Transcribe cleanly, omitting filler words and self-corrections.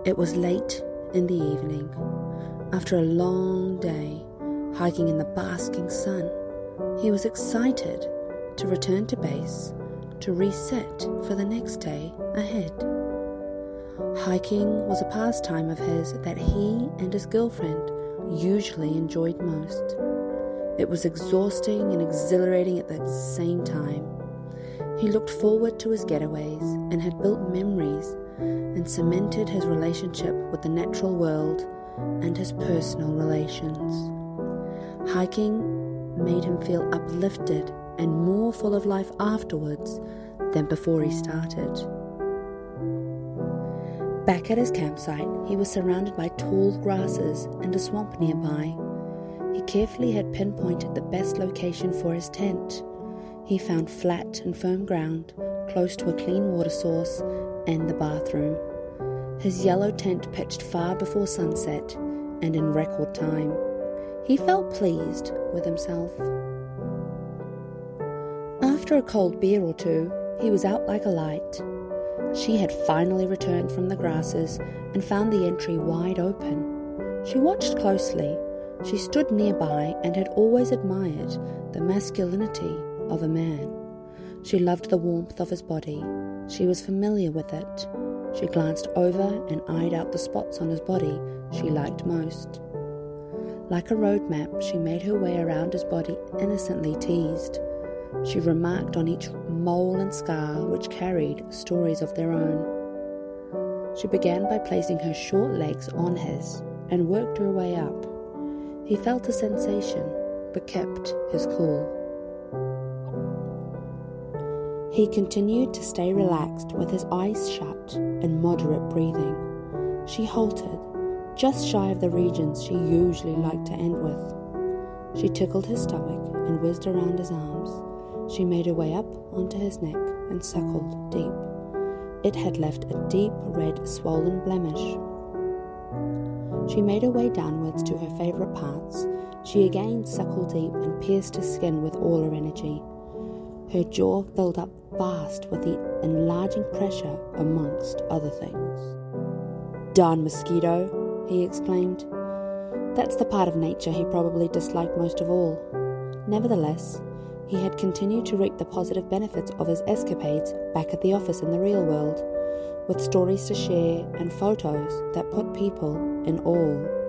It was late in the evening. After a long day, hiking in the basking sun, he was excited to return to base to reset for the next day ahead. Hiking was a pastime of his that he and his girlfriend usually enjoyed most. It was exhausting and exhilarating at the same time. He looked forward to his getaways and had built memories and cemented his relationship with the natural world and his personal relations. Hiking made him feel uplifted and more full of life afterwards than before he started. Back at his campsite, he was surrounded by tall grasses and a swamp nearby. He carefully had pinpointed the best location for his tent. He found flat and firm ground, close to a clean water source and the bathroom. His yellow tent pitched far before sunset and in record time. He felt pleased with himself. After a cold beer or two, he was out like a light. She had finally returned from the grasses and found the entry wide open. She watched closely. She stood nearby and had always admired the masculinity of a man. She loved the warmth of his body. She was familiar with it. She glanced over and eyed out the spots on his body she liked most. Like a road map, she made her way around his body, innocently teased. She remarked on each mole and scar which carried stories of their own. She began by placing her short legs on his and worked her way up. He felt a sensation, but kept his cool. He continued to stay relaxed with his eyes shut and moderate breathing. She halted, just shy of the regions she usually liked to end with. She tickled his stomach and whizzed around his arms. She made her way up onto his neck and suckled deep. It had left a deep red swollen blemish. She made her way downwards to her favourite parts. She again suckled deep and pierced his skin with all her energy. Her jaw filled up fast with the enlarging pressure amongst other things. "Darn mosquito," he exclaimed. That's the part of nature he probably disliked most of all. Nevertheless, he had continued to reap the positive benefits of his escapades back at the office in the real world, with stories to share and photos that put people in awe.